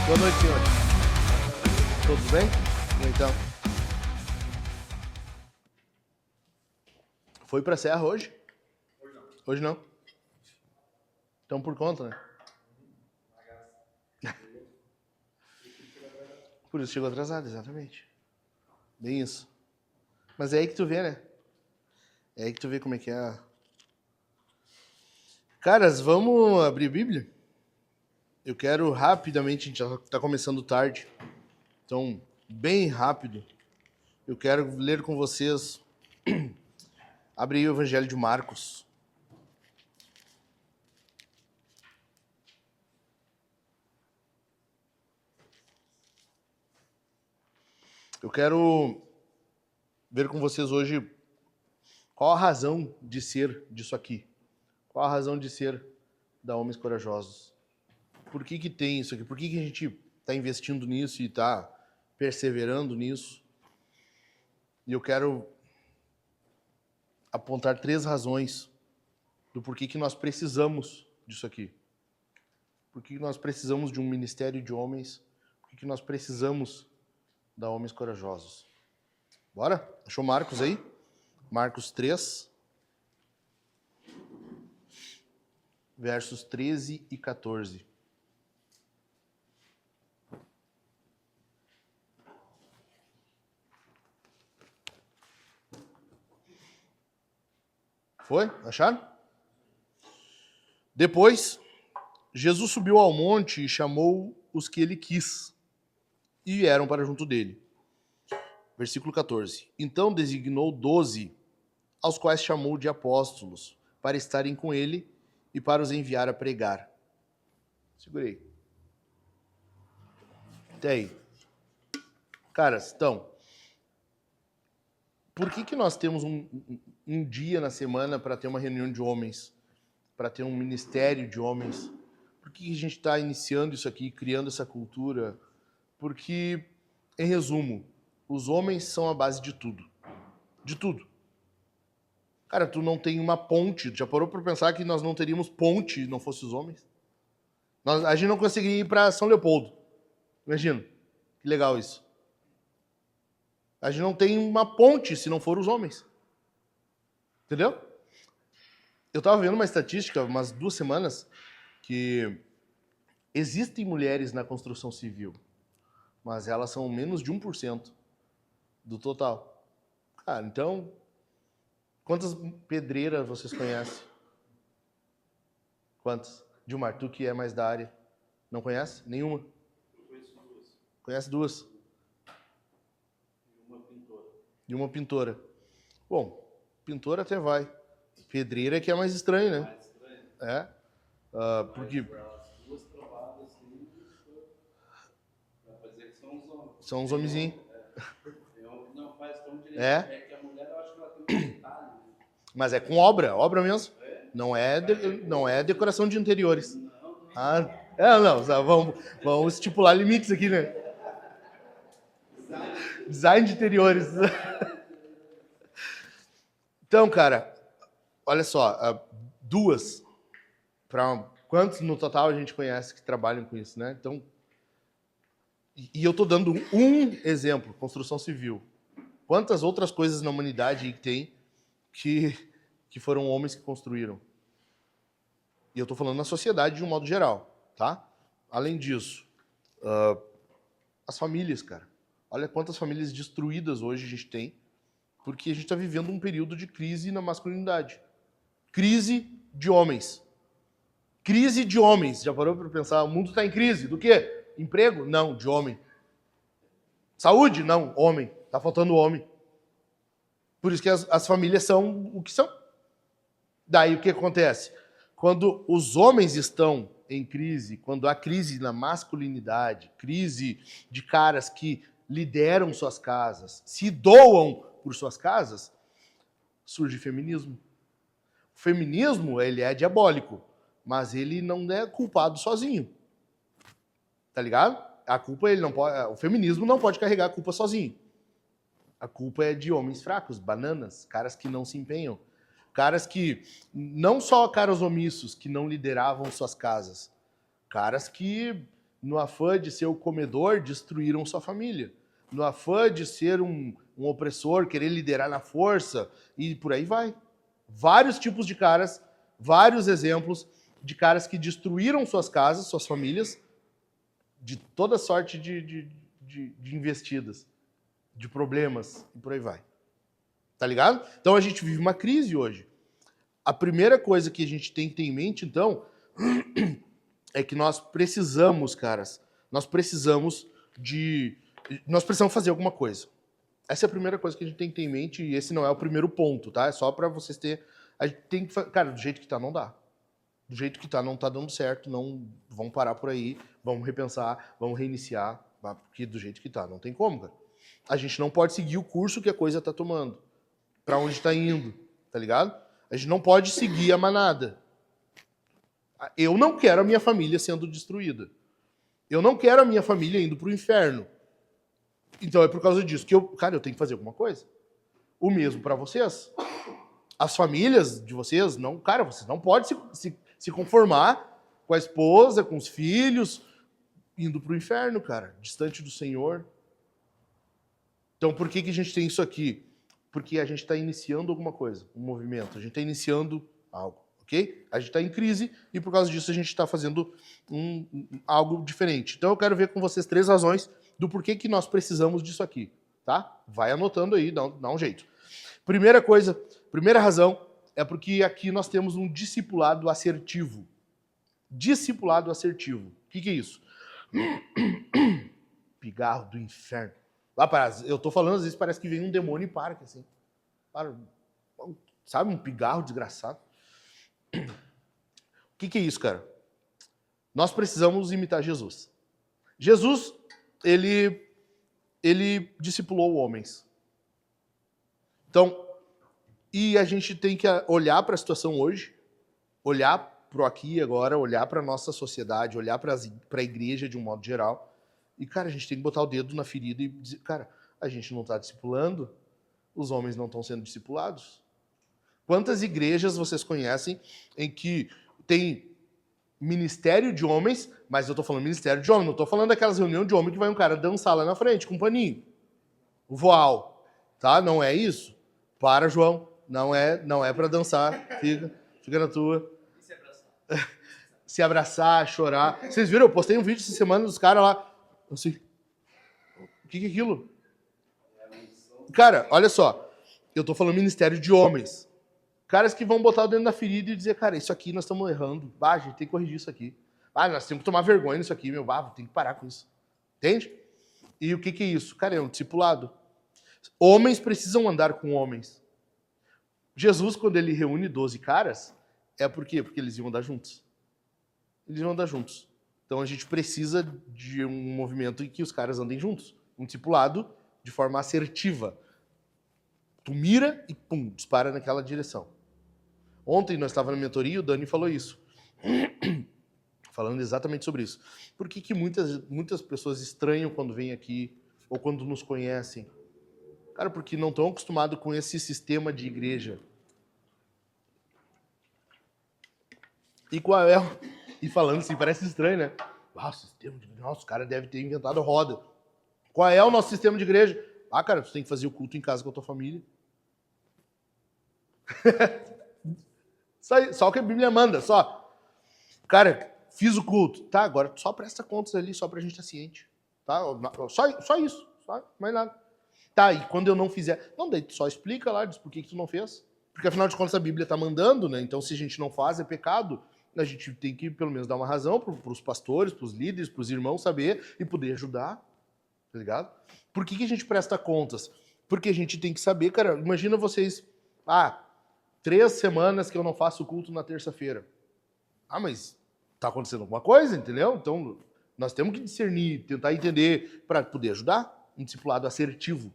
Boa noite, senhores. Todos bem? Então. Foi pra Serra hoje? Hoje não. Hoje não? Então por conta, né? Por isso chegou atrasado, exatamente. Bem isso. Mas é aí que tu vê, né? É aí que tu vê como é que é. Caras, vamos abrir a Bíblia? Eu quero rapidamente, a gente já está começando tarde. Então, bem rápido. Eu quero ler com vocês. Abre aí o Evangelho de Marcos. Eu quero ver com vocês hoje qual a razão de ser disso aqui. Qual a razão de ser da Homens Corajosos. Por que que tem isso aqui? Por que que a gente está investindo nisso e está perseverando nisso? E eu quero apontar 3 razões do porquê que nós precisamos disso aqui. Por que nós precisamos de um ministério de homens? Por que nós precisamos da Homens Corajosos? Bora? Achou Marcos aí? Marcos 3, versos 13 e 14. Foi? Acharam? Depois, Jesus subiu ao monte e chamou os que ele quis, e vieram para junto dele. Versículo 14. Então designou 12, aos quais chamou de apóstolos, para estarem com ele e para os enviar a pregar. Segurei. Até aí. Caras, então, por que nós temos um dia na semana para ter uma reunião de homens, para ter um ministério de homens? Por que a gente está iniciando isso aqui, criando essa cultura? Porque, em resumo, os homens são a base de tudo. De tudo. Cara, tu não tem uma ponte. Já parou para pensar que nós não teríamos ponte se não fossem os homens? A gente não conseguiria ir para São Leopoldo. Imagina. Que legal isso. A gente não tem uma ponte se não for os homens. Entendeu? Eu estava vendo uma estatística, umas 2 semanas, que existem mulheres na construção civil, mas elas são menos de 1% do total. Cara, então, quantas pedreiras vocês conhecem? Quantas? Dilmar, tu que é mais da área, não conhece? Nenhuma? Eu conheço 2. Conhece 2? E uma pintora. Bom, pintora até vai. Pedreira é que é mais estranho, né? Mais estranho. É. Porque As 2 trovadas assim, dá pra dizer que são os homens. são uns homenzinhos. Tem homem que não faz tão direito. É. É que a mulher, eu acho que ela tem um detalhe. Né? Mas é com obra mesmo. Não é decoração de interiores. Não. Vamos estipular limites aqui, né? Design de interiores. Então, cara, olha só, 2. Quantos no total a gente conhece que trabalham com isso, né? Então, e eu tô dando um exemplo, construção civil. Quantas outras coisas na humanidade tem que foram homens que construíram? E eu tô falando na sociedade de um modo geral, tá? Além disso, as famílias, cara. Olha quantas famílias destruídas hoje a gente tem, porque a gente está vivendo um período de crise na masculinidade. Crise de homens. Crise de homens. Já parou para pensar? O mundo está em crise. Do quê? Emprego? Não, de homem. Saúde? Não, homem. Está faltando homem. Por isso que as famílias são o que são. Daí o que acontece? Quando os homens estão em crise, quando há crise na masculinidade, crise de caras que lideram suas casas, se doam por suas casas, surge feminismo. O feminismo, ele é diabólico, mas ele não é culpado sozinho. Tá ligado? A culpa, o feminismo não pode carregar a culpa sozinho. A culpa é de homens fracos, bananas, caras que não se empenham. Caras que, não só caras omissos, que não lideravam suas casas. Caras que no afã de ser o comedor, destruíram sua família. No afã de ser um opressor, querer liderar na força, e por aí vai. Vários tipos de caras, vários exemplos de caras que destruíram suas casas, suas famílias, de toda sorte de investidas, de problemas, e por aí vai. Tá ligado? Então a gente vive uma crise hoje. A primeira coisa que a gente tem que ter em mente, então, é que nós precisamos, caras, nós precisamos fazer alguma coisa. Essa é a primeira coisa que a gente tem que ter em mente, e esse não é o primeiro ponto, tá? É só pra vocês terem... A gente tem que... Cara, do jeito que tá, não dá. Do jeito que tá, não tá dando certo, não... Vamos parar por aí, vamos repensar, vamos reiniciar, porque do jeito que tá, não tem como, cara. A gente não pode seguir o curso que a coisa tá tomando, pra onde tá indo, tá ligado? A gente não pode seguir a manada. Eu não quero a minha família sendo destruída. Eu não quero a minha família indo pro inferno. Então é por causa disso que eu tenho que fazer alguma coisa. O mesmo para vocês. As famílias de vocês, não, cara, vocês não podem se conformar com a esposa, com os filhos, indo pro inferno, cara, distante do Senhor. Então por que a gente tem isso aqui? Porque a gente está iniciando alguma coisa, um movimento, a gente está iniciando algo, ok? A gente está em crise e por causa disso a gente está fazendo algo diferente. Então eu quero ver com vocês 3 razões do porquê que nós precisamos disso aqui, tá? Vai anotando aí, dá um jeito. Primeira razão é porque aqui nós temos um discipulado assertivo. Discipulado assertivo. O que é isso? Pigarro do inferno. Lá para, eu tô falando, às vezes parece que vem um demônio e para, assim. Para, sabe, um pigarro desgraçado. O que é isso, cara? Nós precisamos imitar Jesus. Jesus, ele discipulou homens. Então, e a gente tem que olhar para a situação hoje, olhar para o aqui e agora, olhar para a nossa sociedade, olhar para a igreja de um modo geral. E, cara, a gente tem que botar o dedo na ferida e dizer, cara, a gente não está discipulando, os homens não estão sendo discipulados. Quantas igrejas vocês conhecem em que tem ministério de homens, mas eu estou falando ministério de homem, não estou falando daquelas reuniões de homem que vai um cara dançar lá na frente com um paninho. O voal, tá? Não é isso? Para, João. Não é para dançar. Fica na tua. Se abraçar, chorar. Vocês viram? Eu postei um vídeo essa semana dos caras lá. Assim, o que é aquilo? Cara, olha só. Eu tô falando ministério de homens. Caras que vão botar o dedo na ferida e dizer, cara, isso aqui nós estamos errando. A gente tem que corrigir isso aqui. Nós temos que tomar vergonha nisso aqui, meu. Tem que parar com isso. Entende? E o que é isso? Cara, é um discipulado. Homens precisam andar com homens. Jesus, quando ele reúne 12 caras, é por quê? Porque eles iam andar juntos. Eles iam andar juntos. Então a gente precisa de um movimento em que os caras andem juntos. Um discipulado de forma assertiva. Tu mira e pum, dispara naquela direção. Ontem nós estávamos na mentoria e o Dani falou isso. Falando exatamente sobre isso. Por que muitas pessoas estranham quando vêm aqui ou quando nos conhecem? Cara, porque não estão acostumados com esse sistema de igreja. E qual é? E falando assim, parece estranho, né? Sistema de igreja. Nossa, o cara deve ter inventado a roda. Qual é o nosso sistema de igreja? Cara, tu tem que fazer o culto em casa com a tua família. Só o que a Bíblia manda, só. Cara, fiz o culto. Tá, agora só presta contas ali, só pra gente estar ciente. Tá? Só isso. Só, mais nada. Tá, e quando eu não fizer... Não, daí tu só explica lá, diz por que tu não fez. Porque afinal de contas a Bíblia tá mandando, né? Então se a gente não faz, é pecado. A gente tem que pelo menos dar uma razão pros pastores, pros líderes, pros irmãos saber e poder ajudar. Tá ligado? Por que a gente presta contas? Porque a gente tem que saber, cara, imagina vocês... 3 semanas que eu não faço o culto na terça-feira. Mas tá acontecendo alguma coisa, entendeu? Então nós temos que discernir, tentar entender para poder ajudar. Um discipulado assertivo.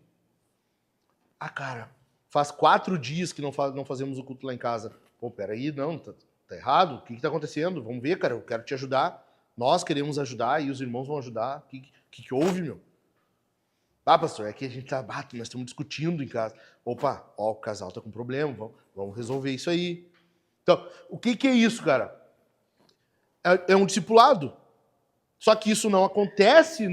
Cara, faz 4 dias que não fazemos o culto lá em casa. Pô, peraí, não, tá errado. O que tá acontecendo? Vamos ver, cara, eu quero te ajudar. Nós queremos ajudar e os irmãos vão ajudar. O que houve, meu? Pastor, é que a gente tá... nós estamos discutindo em casa. Opa, o casal tá com problema, vamos resolver isso aí. Então, o que é isso, cara? É um discipulado. Só que isso não acontece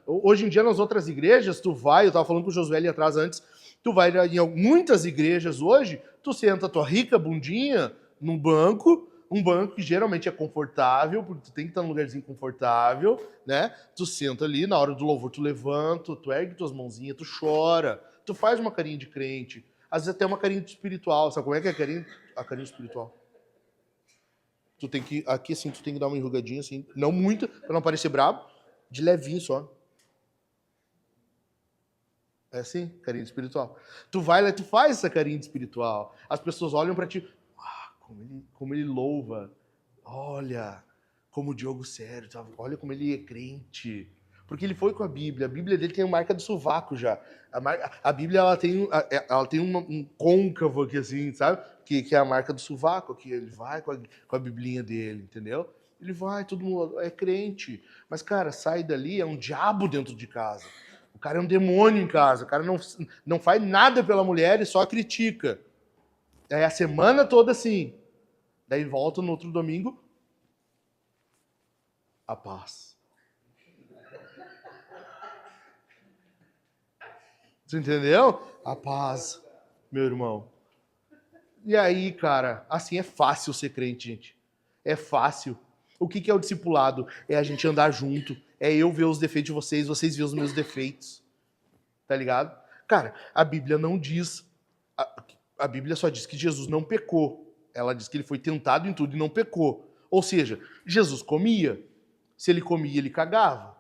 hoje em dia nas outras igrejas. Eu estava falando com o Josué ali atrás antes, tu vai em muitas igrejas hoje, tu senta a tua rica bundinha num banco, um banco que geralmente é confortável, porque tu tem que estar num lugarzinho confortável, né? Tu senta ali, na hora do louvor tu levanta, tu ergue tuas mãozinhas, tu chora, tu faz uma carinha de crente, às vezes até uma carinha de espiritual. Sabe como é que é a carinha espiritual? Tu tem que, aqui assim, tu tem que dar uma enrugadinha assim, não muito, pra não parecer brabo, de levinho só. É assim, carinha de espiritual. Tu vai lá e tu faz essa carinha de espiritual. As pessoas olham pra ti, como ele louva. Olha, como o Diogo sério, tá? Olha como ele é crente. Porque ele foi com a Bíblia dele tem a marca do sovaco já. A Bíblia ela tem um côncavo aqui assim, sabe? Que é a marca do sovaco, que ele vai com a Biblinha dele, entendeu? Ele vai, todo mundo é crente. Mas, cara, sai dali, é um diabo dentro de casa. O cara é um demônio em casa. O cara não faz nada pela mulher e só critica. É a semana toda assim. Daí volta no outro domingo. A paz. Você entendeu? A paz, meu irmão. E aí, cara, assim é fácil ser crente, gente. É fácil. O que é o discipulado? É a gente andar junto. É eu ver os defeitos de vocês, vocês ver os meus defeitos. Tá ligado? Cara, a Bíblia não diz... A Bíblia só diz que Jesus não pecou. Ela diz que ele foi tentado em tudo e não pecou. Ou seja, Jesus comia. Se ele comia, ele cagava.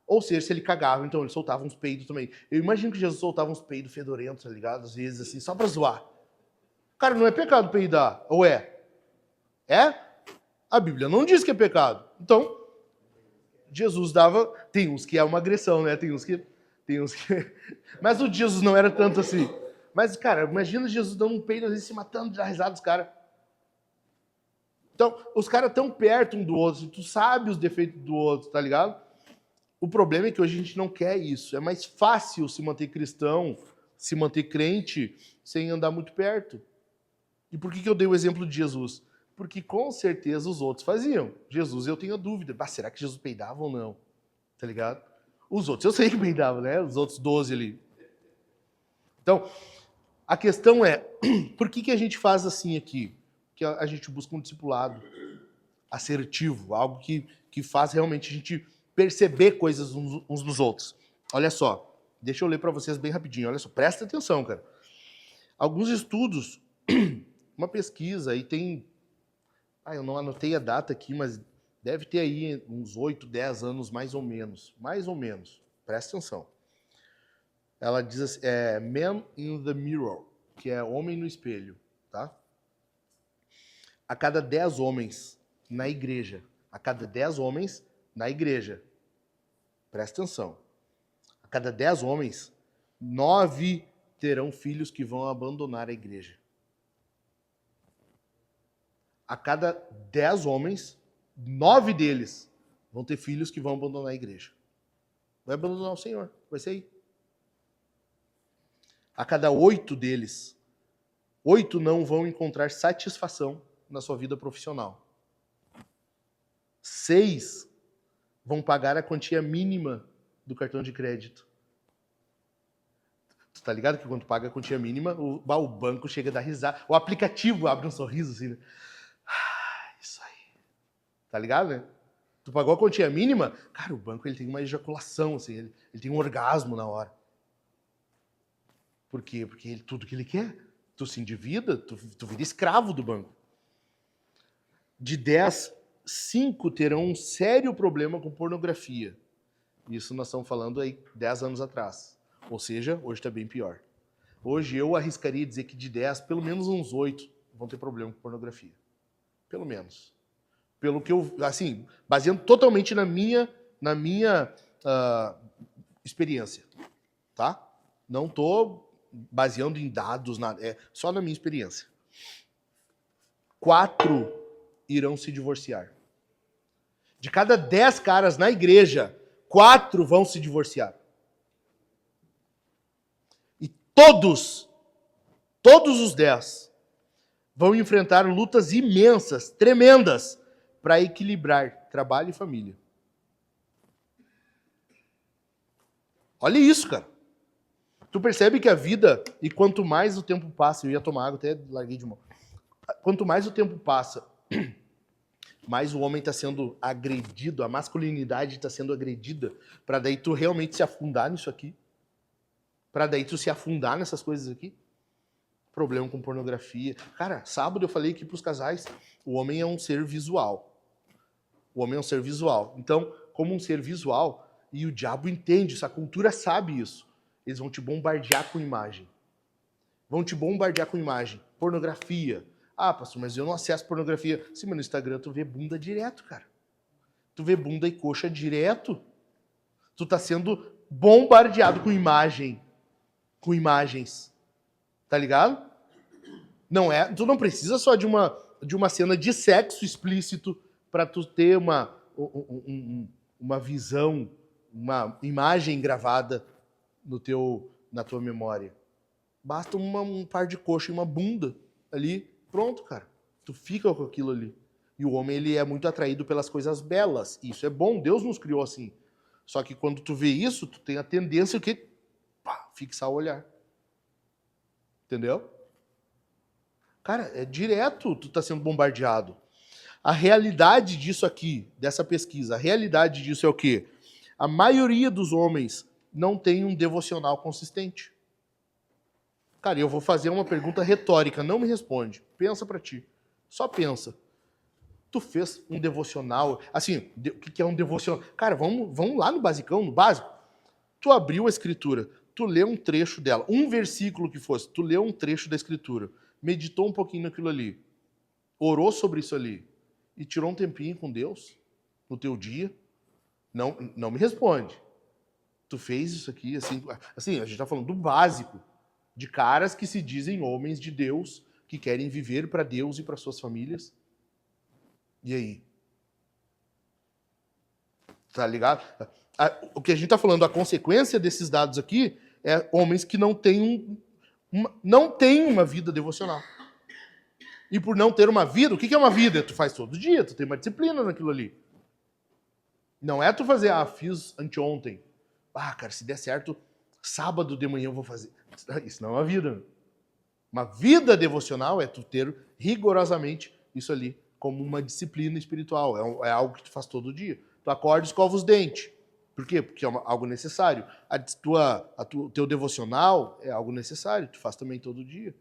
Ou seja, se ele cagava, então ele soltava uns peidos também. Eu imagino que Jesus soltava uns peidos fedorentos, tá ligado? Às vezes, assim, só pra zoar. Cara, não é pecado peidar, ou é? É? A Bíblia não diz que é pecado. Então, Jesus dava... Tem uns que é uma agressão, né? Tem uns que... Mas o de Jesus não era tanto assim. Mas, cara, imagina Jesus dando um peido, às vezes se matando de dar risada dos caras. Então, os caras tão perto um do outro, tu sabe os defeitos do outro, tá ligado? O problema é que hoje a gente não quer isso. É mais fácil se manter cristão, se manter crente, sem andar muito perto. E por que eu dei o exemplo de Jesus? Porque com certeza os outros faziam. Jesus, eu tenho dúvida. Será que Jesus peidava ou não? Tá ligado? Os outros, eu sei que peidavam, né? Os outros 12 ali. Então, a questão é, por que a gente faz assim aqui? Que a gente busca um discipulado assertivo, algo que faz realmente a gente perceber coisas uns dos outros. Olha só, deixa eu ler para vocês bem rapidinho, olha só, presta atenção, cara. Alguns estudos, uma pesquisa, aí tem... eu não anotei a data aqui, mas deve ter aí uns 8, 10 anos, mais ou menos, presta atenção. Ela diz assim, Man in the Mirror, que é homem no espelho, tá? A cada 10 homens na igreja, presta atenção, a cada 10 homens, 9 terão filhos que vão abandonar a igreja. A cada 10 homens, 9 deles vão ter filhos que vão abandonar a igreja. Vai abandonar o Senhor, vai ser aí. A cada 8 deles, 8 não vão encontrar satisfação na sua vida profissional. 6 vão pagar a quantia mínima do cartão de crédito. Tu tá ligado que quando paga a quantia mínima, o banco chega a dar risada. O aplicativo abre um sorriso assim, né? Isso aí. Tá ligado, né? Tu pagou a quantia mínima, cara, o banco ele tem uma ejaculação, assim, ele tem um orgasmo na hora. Por quê? Porque tudo que ele quer. Tu se endivida, tu vira escravo do banco. De 10, 5 terão um sério problema com pornografia. Isso nós estamos falando aí 10 anos atrás. Ou seja, hoje está bem pior. Hoje eu arriscaria dizer que de 10, pelo menos uns 8 vão ter problema com pornografia. Pelo menos. Pelo que eu, assim, baseando totalmente na minha experiência, tá? Não tô baseando em dados, nada, é só na minha experiência. 4 irão se divorciar. De cada 10 caras na igreja, 4 vão se divorciar. E todos os 10 vão enfrentar lutas imensas, tremendas, para equilibrar trabalho e família. Olha isso, cara. Tu percebe que a vida, e quanto mais o tempo passa, eu ia tomar água, até larguei de mão. Quanto mais o tempo passa, mais o homem está sendo agredido, a masculinidade está sendo agredida, para daí tu realmente se afundar nisso aqui. Para daí tu se afundar nessas coisas aqui. Problema com pornografia. Cara, sábado eu falei aqui pros casais, o homem é um ser visual. O homem é um ser visual. Então, como um ser visual, e o diabo entende isso, a cultura sabe isso. Eles vão te bombardear com imagem. Vão te bombardear com imagem. Pornografia. Ah, pastor, mas eu não acesso pornografia. Sim, mas no Instagram tu vê bunda direto, cara. Tu vê bunda e coxa direto. Tu tá sendo bombardeado com imagem. Com imagens. Tá ligado? Não é, tu não precisa só de uma cena de sexo explícito para tu ter uma visão, uma imagem gravada na tua memória. Basta um par de coxa e uma bunda ali, pronto, cara. Tu fica com aquilo ali. E o homem, ele é muito atraído pelas coisas belas. Isso é bom, Deus nos criou assim. Só que quando tu vê isso, tu tem a tendência que fixar o olhar. Entendeu? Cara, é direto tu tá sendo bombardeado. A realidade disso aqui, dessa pesquisa, a realidade disso é o quê? A maioria dos homens não tem um devocional consistente. Cara, eu vou fazer uma pergunta retórica, não me responde. Pensa pra ti. Só pensa. Tu fez um devocional, assim, o que é um devocional? Cara, vamos lá no basicão, no básico. Tu abriu a escritura, tu leu um trecho dela, um versículo que fosse, tu leu um trecho da escritura, meditou um pouquinho naquilo ali, orou sobre isso ali e tirou um tempinho com Deus no teu dia, não me responde. Tu fez isso aqui, assim, a gente tá falando do básico, de caras que se dizem homens de Deus, que querem viver para Deus e para suas famílias. E aí? Tá ligado? O que a gente tá falando, a consequência desses dados aqui é homens que não têm uma vida devocional. E por não ter uma vida, o que é uma vida? Tu faz todo dia, tu tem uma disciplina naquilo ali. Não é tu fazer, fiz anteontem. Cara, se der certo, sábado de manhã eu vou fazer. Isso não é uma vida. Uma vida devocional é tu ter rigorosamente isso ali como uma disciplina espiritual. É algo que tu faz todo dia. Tu acorda e escova os dentes. Por quê? Porque é algo necessário. O teu devocional é algo necessário. Tu faz também todo dia.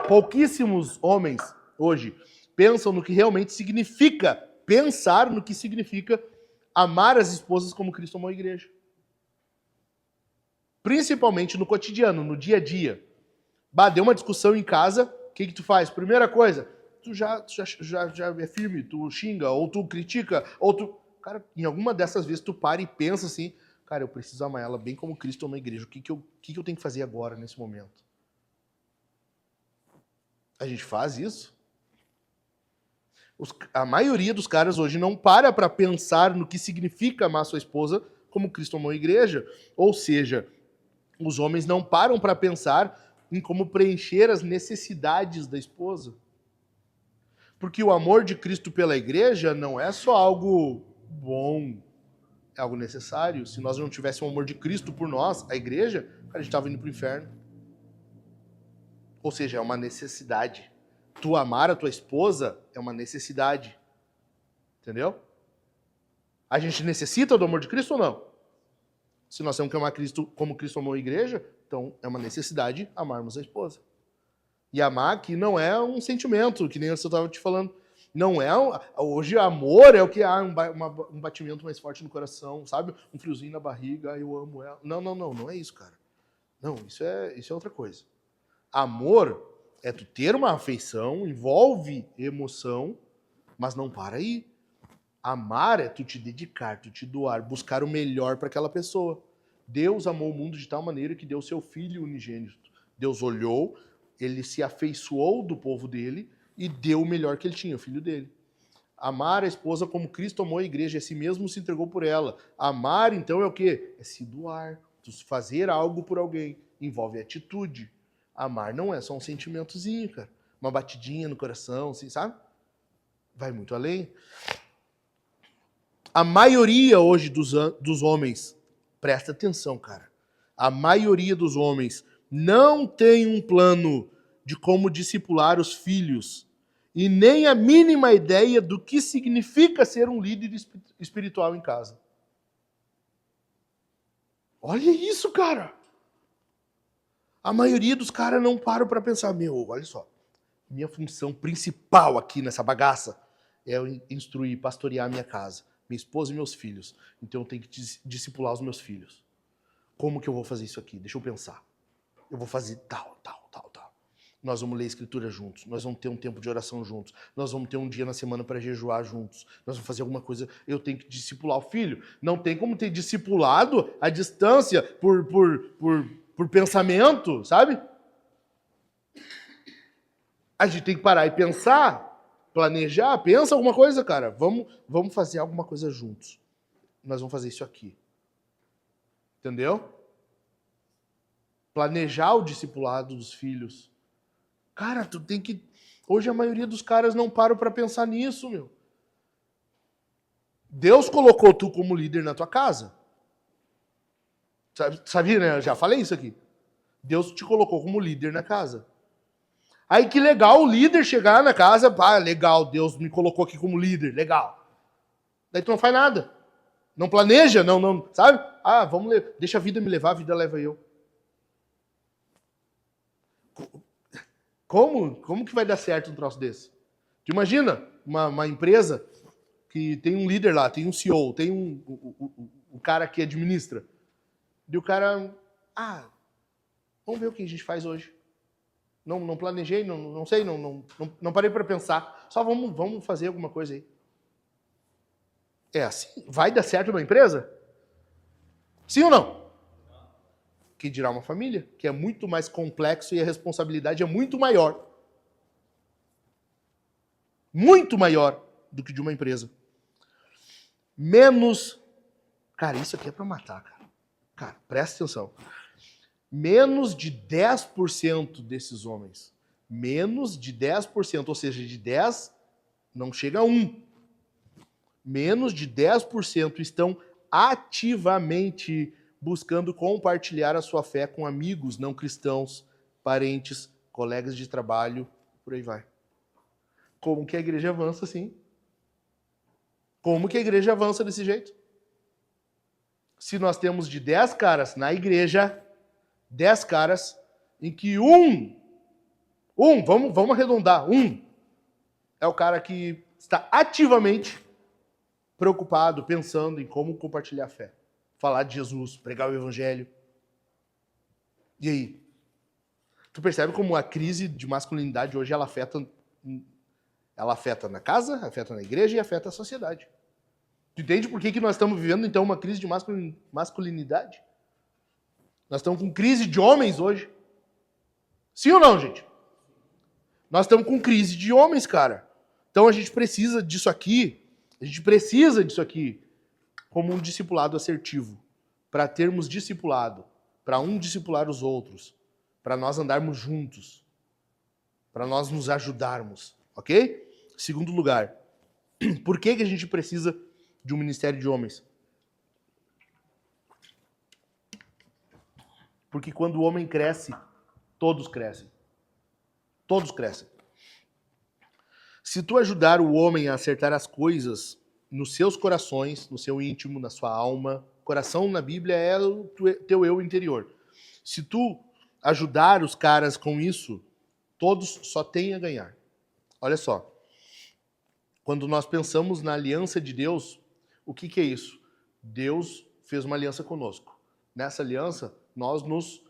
Pouquíssimos homens hoje pensam no que realmente significa, pensar no que significa amar as esposas como Cristo amou a igreja. Principalmente no cotidiano, no dia a dia. Deu uma discussão em casa, o que tu faz? Primeira coisa, tu já é firme, tu xinga, ou tu critica, ou tu... Cara, em alguma dessas vezes tu para e pensa assim, cara, eu preciso amar ela bem como Cristo ama a igreja. O que eu tenho que fazer agora, nesse momento? A gente faz isso? A maioria dos caras hoje não para pensar no que significa amar sua esposa como Cristo amou a igreja. Ou seja, os homens não param para pensar em como preencher as necessidades da esposa. Porque o amor de Cristo pela igreja não é só algo bom, é algo necessário. Se nós não tivéssemos o amor de Cristo por nós, a igreja, a gente estava indo para o inferno. Ou seja, é uma necessidade. Tu amar a tua esposa é uma necessidade. Entendeu? A gente necessita do amor de Cristo ou não? Se nós temos que amar Cristo como Cristo amou a igreja, então é uma necessidade amarmos a esposa. E amar aqui não é um sentimento, que nem eu estava te falando. Não é. Hoje amor é o que há um batimento mais forte no coração, sabe? Um friozinho na barriga, eu amo ela. Não é isso, cara. Não, isso é outra coisa. Amor é tu ter uma afeição, envolve emoção, mas não para aí. Amar é tu te dedicar, tu te doar, buscar o melhor para aquela pessoa. Deus amou o mundo de tal maneira que deu seu Filho unigênito. Deus olhou, ele se afeiçoou do povo dele e deu o melhor que ele tinha, o Filho dele. Amar a esposa como Cristo amou a igreja, a si mesmo se entregou por ela. Amar, então, é o quê? É se doar, tu fazer algo por alguém. Envolve atitude. Amar não é só um sentimentozinho, cara. Uma batidinha no coração, assim, sabe? Vai muito além. A maioria hoje dos homens, presta atenção, cara. A maioria dos homens não tem um plano de como discipular os filhos e nem a mínima ideia do que significa ser um líder espiritual em casa. Olha isso, cara. A maioria dos caras não param para pensar, olha só, minha função principal aqui nessa bagaça é eu instruir, pastorear a minha casa, minha esposa e meus filhos. Então eu tenho que discipular os meus filhos. Como que eu vou fazer isso aqui? Deixa eu pensar. Eu vou fazer tal. Nós vamos ler a escritura juntos. Nós vamos ter um tempo de oração juntos. Nós vamos ter um dia na semana para jejuar juntos. Nós vamos fazer alguma coisa. Eu tenho que discipular o filho. Não tem como ter discipulado à distância por pensamento, sabe? A gente tem que parar e pensar, planejar. Pensa alguma coisa, cara. Vamos fazer alguma coisa juntos. Nós vamos fazer isso aqui. Entendeu? Planejar o discipulado dos filhos. Cara, tu tem que... Hoje a maioria dos caras não param para pensar nisso, meu. Deus colocou tu como líder na tua casa. Sabia, né? Eu já falei isso aqui. Deus te colocou como líder na casa. Aí que legal o líder chegar na casa, legal, Deus me colocou aqui como líder, legal. Daí tu não faz nada. Não planeja, não, sabe? Vamos ler, deixa a vida me levar, a vida leva eu. Como que vai dar certo um troço desse? Tu imagina uma empresa que tem um líder lá, tem um CEO, tem um cara que administra. E o cara, vamos ver o que a gente faz hoje. Não planejei, não sei, não parei para pensar. Só vamos fazer alguma coisa aí. É assim? Vai dar certo uma empresa? Sim ou não? Que dirá uma família, que é muito mais complexo e a responsabilidade é muito maior. Muito maior do que de uma empresa. Menos... Cara, isso aqui é para matar, cara. Cara, presta atenção. Menos de 10% desses homens, menos de 10%, ou seja, de 10, não chega a 1. Menos de 10% estão ativamente buscando compartilhar a sua fé com amigos não cristãos, parentes, colegas de trabalho, por aí vai. Como que a igreja avança assim? Como que a igreja avança desse jeito? Se nós temos de 10 caras na igreja, 10 caras em que vamos arredondar, é o cara que está ativamente preocupado, pensando em como compartilhar a fé. Falar de Jesus, pregar o evangelho. E aí? Tu percebe como a crise de masculinidade hoje ela afeta na casa, afeta na igreja e afeta a sociedade. Tu entende por que nós estamos vivendo então uma crise de masculinidade? Nós estamos com crise de homens hoje. Sim ou não, gente? Nós estamos com crise de homens, cara. Então a gente precisa disso aqui. Como um discipulado assertivo, para termos discipulado, para um discipular os outros, para nós andarmos juntos, para nós nos ajudarmos, ok? Segundo lugar, por que a gente precisa de um ministério de homens? Porque quando o homem cresce, todos crescem. Todos crescem. Se tu ajudar o homem a acertar as coisas nos seus corações, no seu íntimo, na sua alma. Coração na Bíblia é o teu eu interior. Se tu ajudar os caras com isso, todos só têm a ganhar. Olha só. Quando nós pensamos na aliança de Deus, o que é isso? Deus fez uma aliança conosco. Nessa aliança, nós nos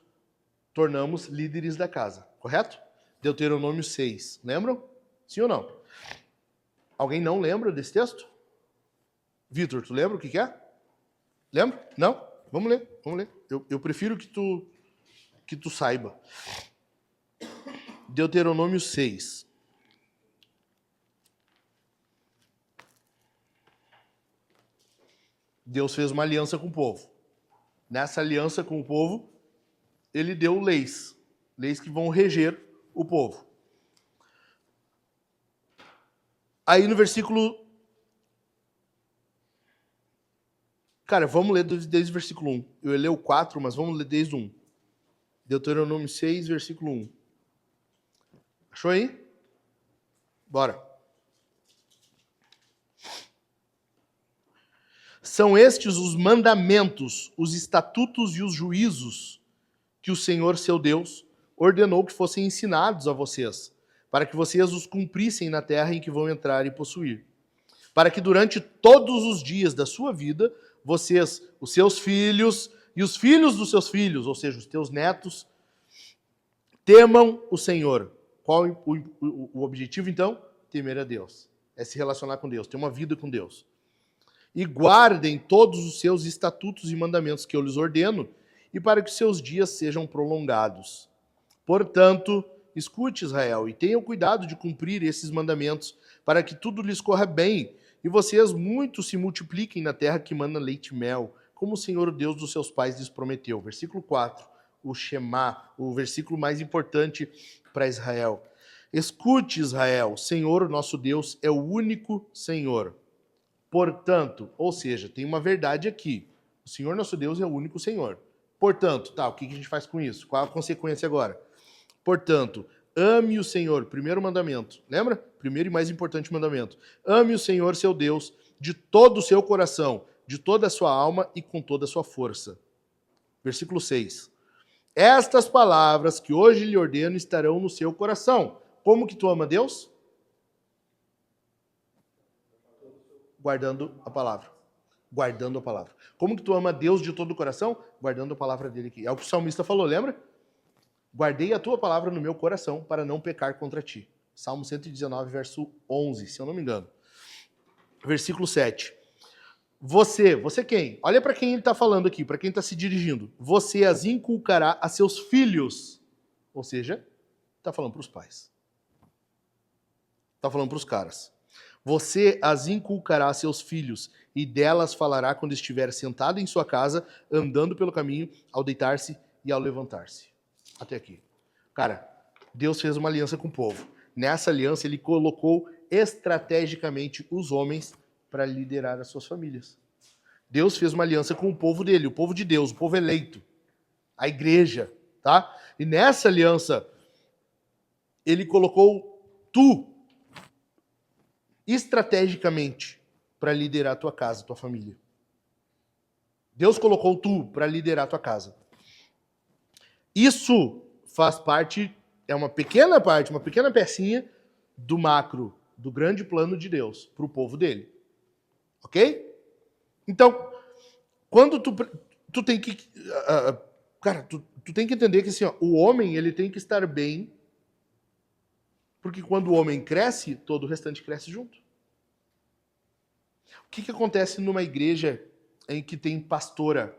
tornamos líderes da casa. Correto? Deuteronômio 6. Lembram? Sim ou não? Alguém não lembra desse texto? Vitor, tu lembra o que é? Lembra? Não? Vamos ler. Eu prefiro que tu saiba. Deuteronômio 6. Deus fez uma aliança com o povo. Nessa aliança com o povo, ele deu leis. Leis que vão reger o povo. Aí no versículo Cara, vamos ler desde o versículo 1. Eu ia ler o 4, mas vamos ler desde o 1. Deuteronômio 6, versículo 1. Achou aí? Bora. São estes os mandamentos, os estatutos e os juízos que o Senhor, seu Deus, ordenou que fossem ensinados a vocês, para que vocês os cumprissem na terra em que vão entrar e possuir. Para que durante todos os dias da sua vida, vocês, os seus filhos e os filhos dos seus filhos, ou seja, os teus netos, temam o Senhor. Qual o objetivo, então? Temer a Deus. É se relacionar com Deus, ter uma vida com Deus. E guardem todos os seus estatutos e mandamentos que eu lhes ordeno, e para que seus dias sejam prolongados. Portanto, escute, Israel, e tenham cuidado de cumprir esses mandamentos, para que tudo lhes corra bem, e vocês muito se multipliquem na terra que mana leite e mel, como o Senhor, o Deus dos seus pais, lhes prometeu. Versículo 4, o Shema, o versículo mais importante para Israel. Escute, Israel, Senhor, nosso Deus, é o único Senhor. Portanto, ou seja, tem uma verdade aqui. O Senhor, nosso Deus, é o único Senhor. Portanto, tá, o que a gente faz com isso? Qual a consequência agora? Portanto, ame o Senhor, primeiro mandamento. Lembra? Primeiro e mais importante mandamento. Ame o Senhor, seu Deus, de todo o seu coração, de toda a sua alma e com toda a sua força. Versículo 6. Estas palavras que hoje lhe ordeno estarão no seu coração. Como que tu ama Deus? Guardando a palavra. Guardando a palavra. Como que tu ama Deus de todo o coração? Guardando a palavra dele aqui. É o que o salmista falou, lembra? Guardei a tua palavra no meu coração para não pecar contra ti. Salmo 119, verso 11, se eu não me engano. Versículo 7. Você quem? Olha para quem ele está falando aqui, para quem está se dirigindo. Você as inculcará a seus filhos. Ou seja, está falando para os pais. Está falando para os caras. Você as inculcará a seus filhos, e delas falará quando estiver sentado em sua casa, andando pelo caminho, ao deitar-se e ao levantar-se. Até aqui. Cara, Deus fez uma aliança com o povo. Nessa aliança, ele colocou estrategicamente os homens para liderar as suas famílias. Deus fez uma aliança com o povo dele, o povo de Deus, o povo eleito, a igreja, tá? E nessa aliança, ele colocou tu estrategicamente para liderar a tua casa, a tua família. Deus colocou tu para liderar a tua casa. Isso faz parte, é uma pequena parte, uma pequena pecinha do macro, do grande plano de Deus para o povo dele. Ok? Então, quando tu tem que... cara, tu tem que entender que assim, ó, o homem ele tem que estar bem, porque quando o homem cresce, todo o restante cresce junto. O que acontece numa igreja em que tem pastora?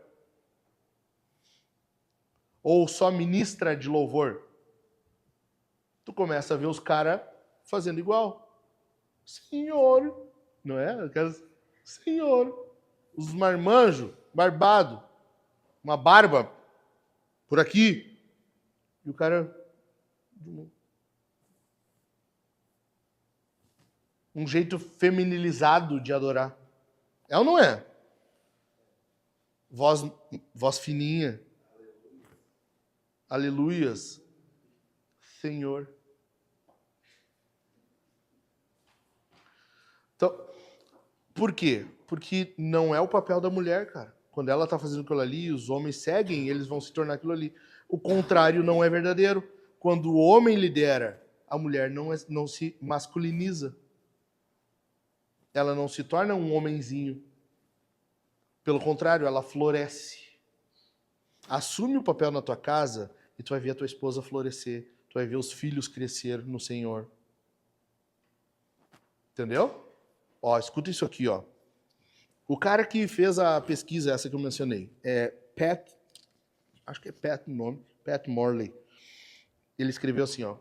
Ou só ministra de louvor? Tu começa a ver os caras fazendo igual. Senhor, não é? Senhor. Os marmanjos, barbado, uma barba por aqui. E o cara... um jeito feminilizado de adorar. É ou não é? Voz fininha. Aleluias. Senhor. Então, por quê? Porque não é o papel da mulher, cara. Quando ela está fazendo aquilo ali, os homens seguem, eles vão se tornar aquilo ali. O contrário não é verdadeiro. Quando o homem lidera, a mulher não se masculiniza. Ela não se torna um homenzinho. Pelo contrário, ela floresce. Assume o papel na tua casa e tu vai ver a tua esposa florescer. Tu vai ver os filhos crescer no Senhor. Entendeu? Ó, escuta isso aqui, ó. O cara que fez a pesquisa, essa que eu mencionei, é acho que é Pat o nome, Pat Morley. Ele escreveu assim, ó.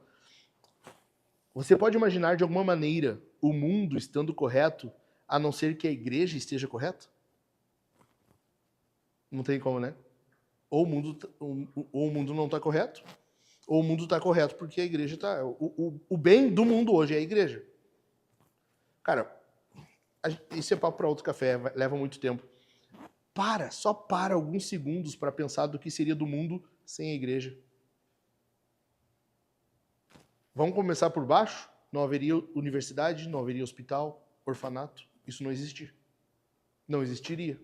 Você pode imaginar de alguma maneira o mundo estando correto, a não ser que a igreja esteja correta? Não tem como, né? Ou o mundo não está correto, ou o mundo está correto porque a igreja está... O bem do mundo hoje é a igreja. Cara, isso é papo para outro café, leva muito tempo. Só para alguns segundos para pensar do que seria do mundo sem a igreja. Vamos começar por baixo? Não haveria universidade, não haveria hospital, orfanato. Isso não existia. Não existiria.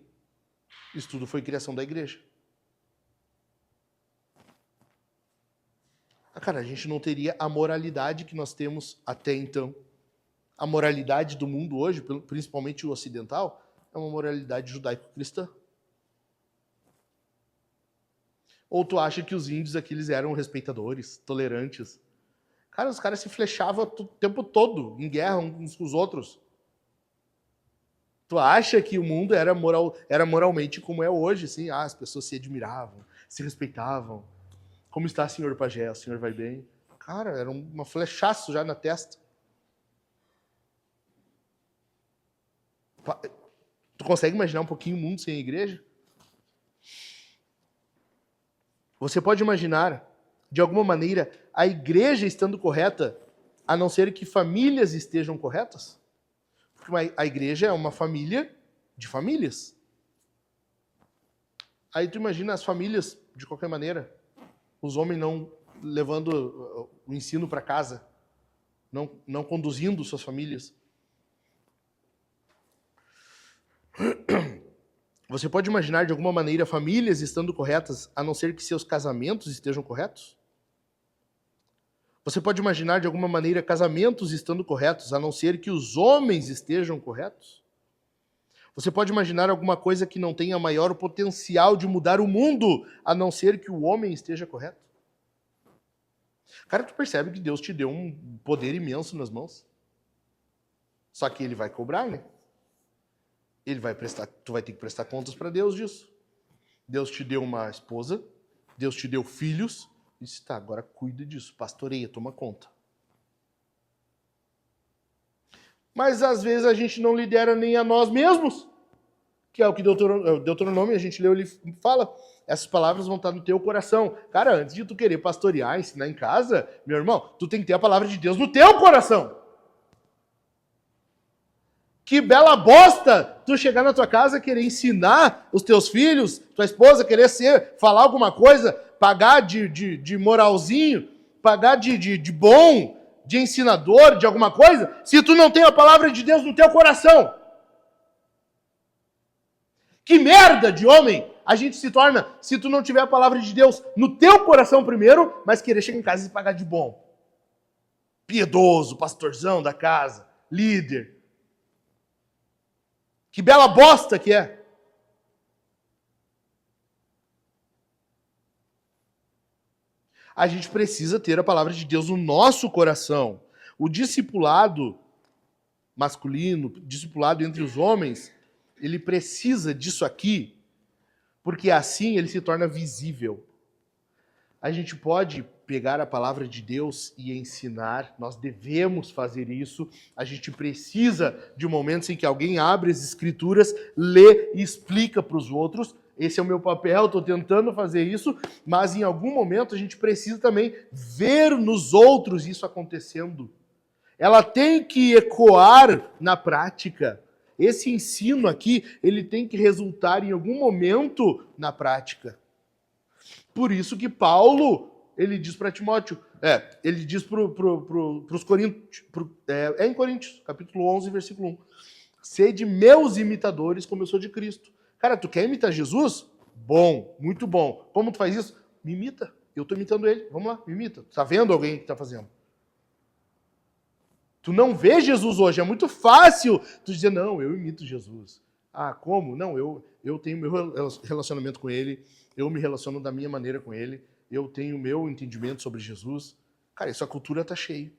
Isso tudo foi criação da igreja. Cara, a gente não teria a moralidade que nós temos até então. A moralidade do mundo hoje, principalmente o ocidental, é uma moralidade judaico-cristã. Ou tu acha que os índios aqui eles eram respeitadores, tolerantes? Cara, os caras se flechavam o tempo todo, em guerra uns com os outros. Tu acha que o mundo era moralmente como é hoje, assim? As pessoas se admiravam, se respeitavam. Como está, senhor pajé? O senhor vai bem? Cara, era um flechaço já na testa. Tu consegue imaginar um pouquinho o mundo sem a igreja? Você pode imaginar, de alguma maneira, a igreja estando correta, a não ser que famílias estejam corretas? Porque a igreja é uma família de famílias. Aí tu imagina as famílias, de qualquer maneira, os homens não levando o ensino para casa, não conduzindo suas famílias. Você pode imaginar, de alguma maneira, famílias estando corretas, a não ser que seus casamentos estejam corretos? Você pode imaginar, de alguma maneira, casamentos estando corretos, a não ser que os homens estejam corretos? Você pode imaginar alguma coisa que não tenha maior potencial de mudar o mundo, a não ser que o homem esteja correto? Cara, tu percebe que Deus te deu um poder imenso nas mãos. Só que ele vai cobrar, né? Tu vai ter que prestar contas para Deus disso. Deus te deu uma esposa, Deus te deu filhos, e disse, tá, agora cuida disso, pastoreia, toma conta. Mas às vezes a gente não lidera nem a nós mesmos, que é o que Deuteronômio, a gente leu, ele fala, essas palavras vão estar no teu coração. Cara, antes de tu querer pastorear, ensinar em casa, meu irmão, tu tem que ter a palavra de Deus no teu coração. Que bela bosta tu chegar na tua casa e querer ensinar os teus filhos, tua esposa, querer falar alguma coisa, pagar de moralzinho, pagar de bom, de ensinador, de alguma coisa, se tu não tem a palavra de Deus no teu coração. Que merda de homem a gente se torna se tu não tiver a palavra de Deus no teu coração primeiro, mas querer chegar em casa e pagar de bom. Piedoso, pastorzão da casa, líder. Que bela bosta que é. A gente precisa ter a palavra de Deus no nosso coração. O discipulado masculino, discipulado entre os homens, ele precisa disso aqui, porque assim ele se torna visível. A gente pode pegar a palavra de Deus e ensinar, nós devemos fazer isso, a gente precisa de momentos em que alguém abre as escrituras, lê e explica para os outros. Esse é o meu papel, estou tentando fazer isso, mas em algum momento a gente precisa também ver nos outros isso acontecendo. Ela tem que ecoar na prática. Esse ensino aqui, ele tem que resultar em algum momento na prática. Por isso que Paulo, ele diz para Timóteo, ele diz para os Coríntios, em Coríntios, capítulo 11, versículo 1, sede meus imitadores como eu sou de Cristo. Cara, tu quer imitar Jesus? Bom, muito bom. Como tu faz isso? Me imita. Eu estou imitando ele. Vamos lá, me imita. Tu tá vendo alguém que está fazendo? Tu não vê Jesus hoje. É muito fácil tu dizer, não, eu imito Jesus. Ah, como? Não, eu tenho meu relacionamento com ele, eu me relaciono da minha maneira com ele, eu tenho meu entendimento sobre Jesus. Cara, isso a cultura tá cheia.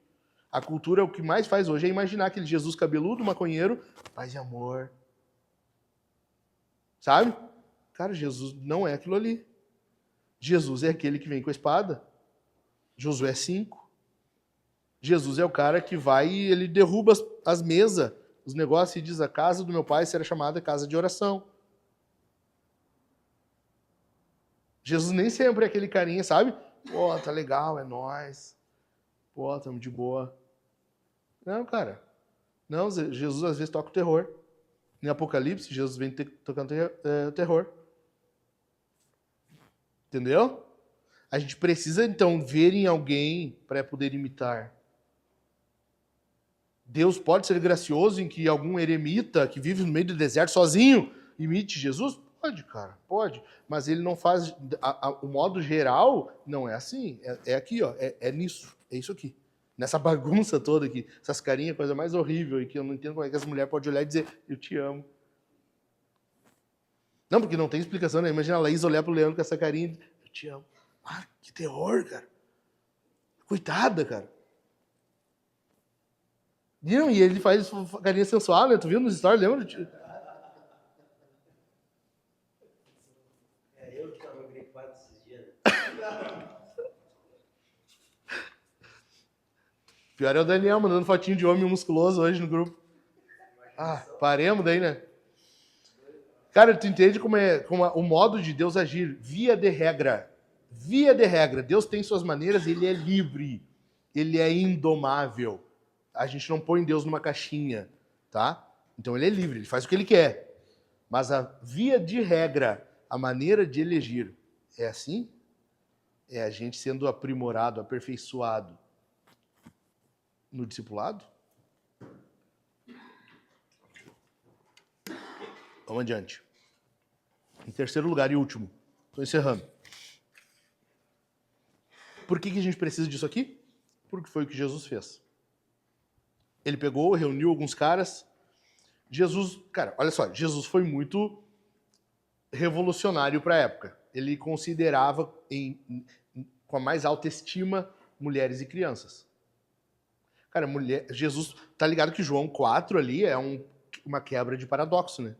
A cultura, o que mais faz hoje é imaginar aquele Jesus cabeludo, maconheiro, paz e amor. Sabe? Cara, Jesus não é aquilo ali. Jesus é aquele que vem com a espada. Josué 5. Jesus é o cara que vai e ele derruba as mesas, os negócios, e diz, a casa do meu pai será chamada casa de oração. Jesus nem sempre é aquele carinha, sabe? Pô, tá legal, é nóis. Pô, tamo de boa. Não, cara. Não, Jesus às vezes toca o terror. Em Apocalipse, Jesus vem tocando terror. Entendeu? A gente precisa, então, ver em alguém para poder imitar. Deus pode ser gracioso em que algum eremita que vive no meio do deserto sozinho imite Jesus? Pode, cara, pode. Mas ele não faz... o modo geral não é assim. É aqui, ó. É nisso. É isso aqui. Nessa bagunça toda aqui. Essas carinhas, coisa mais horrível. E que eu não entendo como é que as mulheres podem olhar e dizer, eu te amo. Não, porque não tem explicação, né? Imagina a Laís olhar pro Leandro com essa carinha e dizer, eu te amo. Ah, que terror, cara. Coitada, cara. Não, e ele faz carinha sensual, né? Tu viu nos stories, lembra? É eu que tava gripado esses dias. Pior é o Daniel mandando fotinho de homem musculoso hoje no grupo. Ah, paremos daí, né? Cara, tu entende como é o modo de Deus agir? Via de regra. Via de regra. Deus tem suas maneiras, ele é livre. Ele é indomável. A gente não põe Deus numa caixinha, tá? Então ele é livre, ele faz o que ele quer. Mas a via de regra, a maneira de ele agir, é assim? É a gente sendo aprimorado, aperfeiçoado no discipulado? Vamos adiante. Em terceiro lugar e último, estou encerrando. Por que a gente precisa disso aqui? Porque foi o que Jesus fez. Ele pegou, reuniu alguns caras. Jesus, cara, olha só, Jesus foi muito revolucionário para a época. Ele considerava com a mais alta estima mulheres e crianças. Cara, Jesus, tá ligado que João 4 ali é uma quebra de paradoxo, né?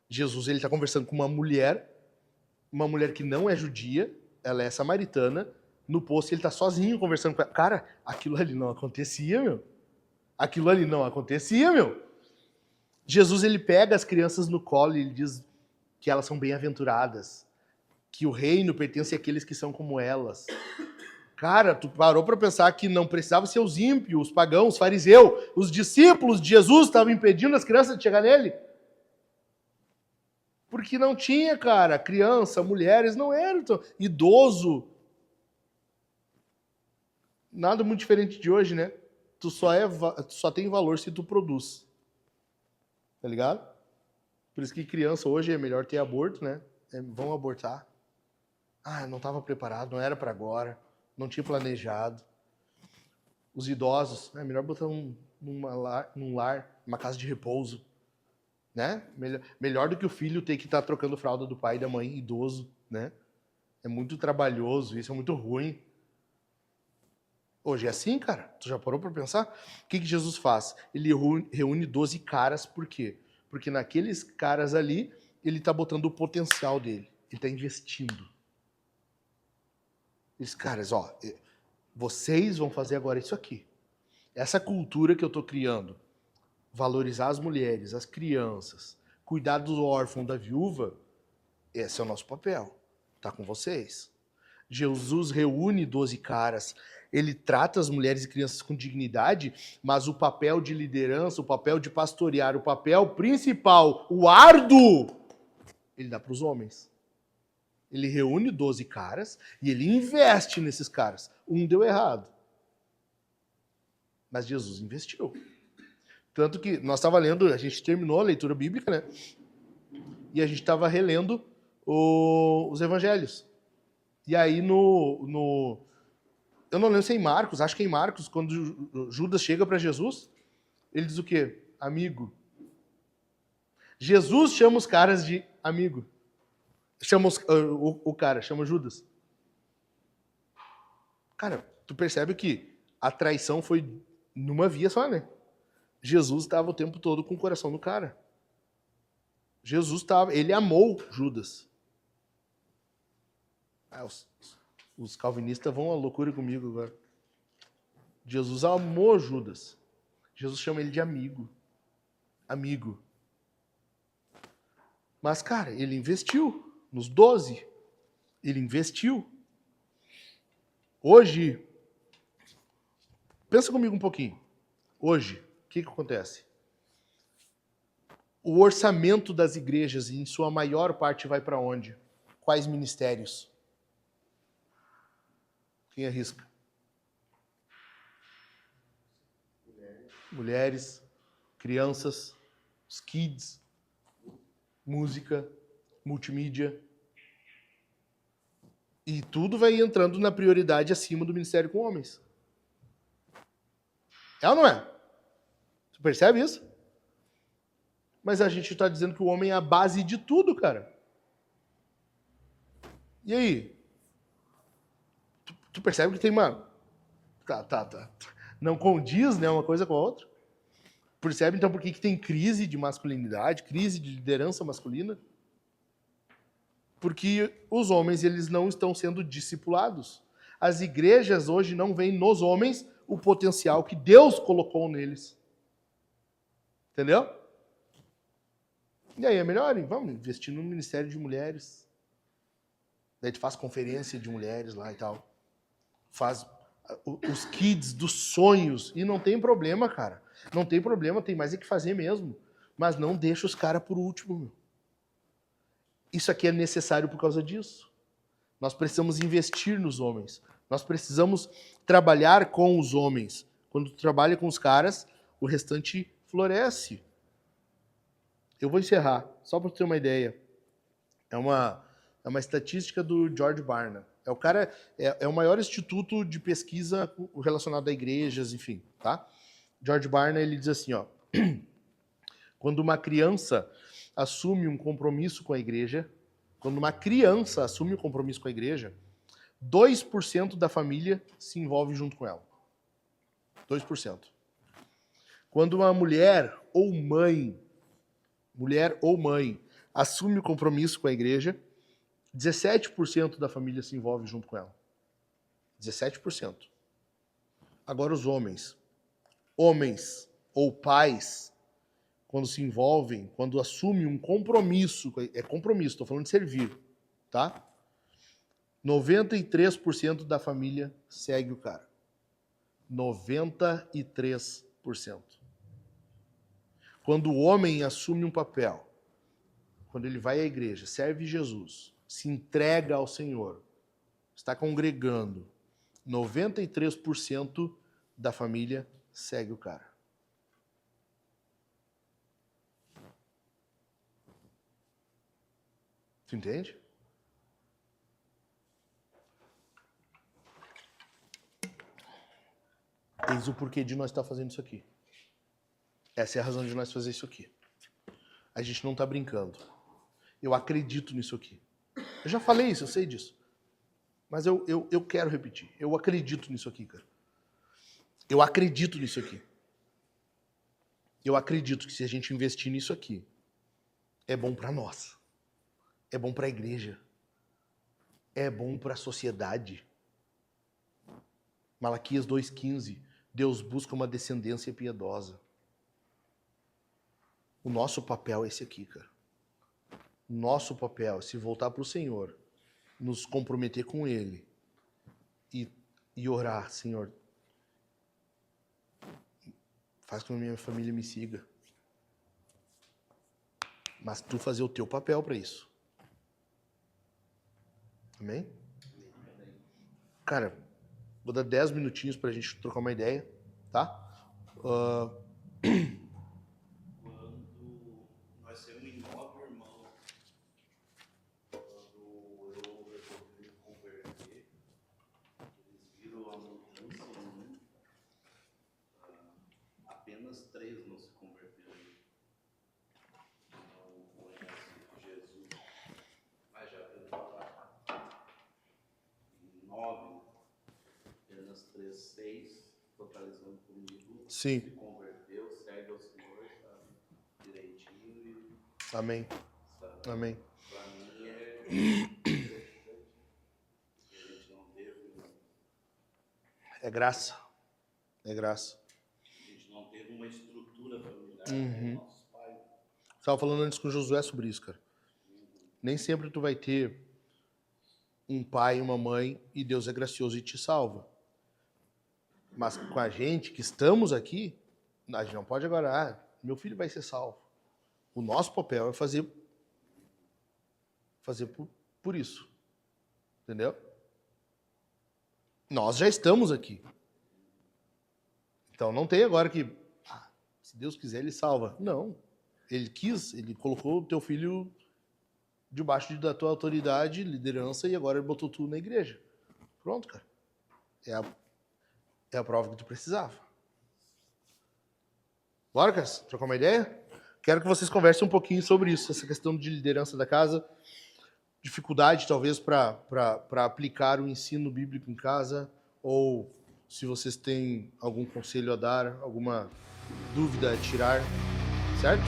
Jesus, ele tá conversando com uma mulher que não é judia, ela é samaritana, no posto ele tá sozinho conversando com ela. Cara, aquilo ali não acontecia, meu. Aquilo ali não acontecia, meu. Jesus, ele pega as crianças no colo e ele diz que elas são bem-aventuradas, que o reino pertence àqueles que são como elas. Cara, tu parou para pensar que não precisava ser os ímpios, os pagãos, os fariseus, os discípulos de Jesus estavam impedindo as crianças de chegar nele? Porque não tinha, cara, criança, mulheres, não eram, então, idoso. Nada muito diferente de hoje, né? Tu só tem valor se tu produz. Tá ligado? Por isso que criança hoje é melhor ter aborto, né? Vão abortar. Ah, não estava preparado, não era para agora, não tinha planejado. Os idosos, é melhor botar num lar, uma casa de repouso. Né? Melhor do que o filho ter que estar trocando fralda do pai e da mãe, idoso, né? É muito trabalhoso, isso é muito ruim. Hoje é assim, cara? Tu já parou para pensar? O que Jesus faz? Ele reúne 12 caras, por quê? Porque naqueles caras ali, ele está botando o potencial dele. Ele está investindo. Esses caras, ó, vocês vão fazer agora isso aqui. Essa cultura que eu estou criando, valorizar as mulheres, as crianças, cuidar do órfão, da viúva, esse é o nosso papel. Tá com vocês. Jesus reúne 12 caras, ele trata as mulheres e crianças com dignidade, mas o papel de liderança, o papel de pastorear, o papel principal, o árduo, ele dá para os homens. Ele reúne 12 caras e ele investe nesses caras. Um deu errado. Mas Jesus investiu. Tanto que nós estávamos lendo, a gente terminou a leitura bíblica, né? E a gente estava relendo os evangelhos. E aí eu não lembro se é em Marcos, acho que é em Marcos, quando Judas chega para Jesus, ele diz o quê? Amigo. Jesus chama os caras de amigo. Chama o cara, chama Judas. Cara, tu percebe que a traição foi numa via só, né? Jesus estava o tempo todo com o coração no cara. Jesus estava, ele amou Judas. Os calvinistas vão à loucura comigo agora. Jesus amou Judas. Jesus chama ele de amigo. Amigo. Mas, cara, ele investiu nos 12. Ele investiu. Hoje, pensa comigo um pouquinho. Hoje, o que acontece? o orçamento das igrejas, em sua maior parte, vai para onde? Quais ministérios? Quem arrisca? Mulheres, crianças, os kids, música, multimídia. E tudo vai entrando na prioridade acima do ministério com homens. É ou não é? Você percebe isso? Mas a gente está dizendo que o homem é a base de tudo, cara. E aí? Tu percebe que tem uma... Tá. Não condiz, né, uma coisa com a outra? Percebe, então, por que tem crise de masculinidade, crise de liderança masculina? Porque os homens, eles não estão sendo discipulados. As igrejas hoje não veem nos homens o potencial que Deus colocou neles. Entendeu? E aí é melhor, vamos investir no Ministério de Mulheres. Daí tu faz conferência de mulheres lá e tal. Faz os kids dos sonhos. E não tem problema, cara. Não tem problema, tem mais é que fazer mesmo. Mas não deixa os caras por último, meu. Isso aqui é necessário por causa disso. Nós precisamos investir nos homens. Nós precisamos trabalhar com os homens. Quando tu trabalha com os caras, o restante floresce. Eu vou encerrar, só para ter uma ideia. É uma estatística do George Barna. É o cara, é o maior instituto de pesquisa relacionado a igrejas, enfim, tá? George Barna, ele diz assim, ó, quando uma criança assume um compromisso com a igreja, 2% da família se envolve junto com ela. 2%. Quando uma mulher ou mãe assume o compromisso com a igreja, 17% da família se envolve junto com ela. 17%. Agora os homens ou pais, quando se envolvem, quando assumem um compromisso, estou falando de servir, tá? 93% da família segue o cara. 93%. Quando o homem assume um papel, quando ele vai à igreja, serve Jesus, se entrega ao Senhor, está congregando, 93% da família segue o cara. Tu entende? Eis o porquê de nós estar fazendo isso aqui. Essa é a razão de nós fazer isso aqui. A gente não está brincando. Eu acredito nisso aqui. Eu já falei isso, eu sei disso. Mas eu quero repetir. Eu acredito nisso aqui, cara. Eu acredito nisso aqui. Eu acredito que se a gente investir nisso aqui, é bom para nós. É bom para a igreja. É bom para a sociedade. Malaquias 2,15. Deus busca uma descendência piedosa. O nosso papel é esse aqui, cara. O nosso papel é se voltar para o Senhor, nos comprometer com Ele e orar, Senhor, faz com que a minha família me siga. Mas tu fazer o teu papel para isso. Amém? Cara, vou dar 10 minutinhos pra gente trocar uma ideia, tá? Quando nós temos em 9 irmãos, quando eu resolvi me converter, eles viram a mudança em mim. Apenas 3 não se converteram. Não conhecem Jesus. Mas já viram falar. Em 9, apenas 3, 6, totalizando comigo. Sim. Se converteu, segue ao Senhor, sabe? Direitinho e... Amém. Sabe? Amém. Pra mim é interessante. Que a gente não teve... É graça. É graça. A gente não teve uma estrutura familiar Uhum. com nossos pais. Estava falando antes com o Josué sobre isso, cara. Nem sempre tu vai ter um pai e uma mãe e Deus é gracioso e te salva. Mas com a gente que estamos aqui, a gente não pode agora, meu filho vai ser salvo. O nosso papel é fazer por isso. Entendeu? Nós já estamos aqui. Então não tem agora que, se Deus quiser, ele salva. Não. Ele quis, ele colocou o teu filho debaixo da tua autoridade, liderança, e agora ele botou tu na igreja. Pronto, cara. É a prova que tu precisava. Bora, cara? Trocar uma ideia? Quero que vocês conversem um pouquinho sobre isso, essa questão de liderança da casa, dificuldade, talvez, para aplicar o ensino bíblico em casa, ou se vocês têm algum conselho a dar, alguma dúvida a tirar, certo?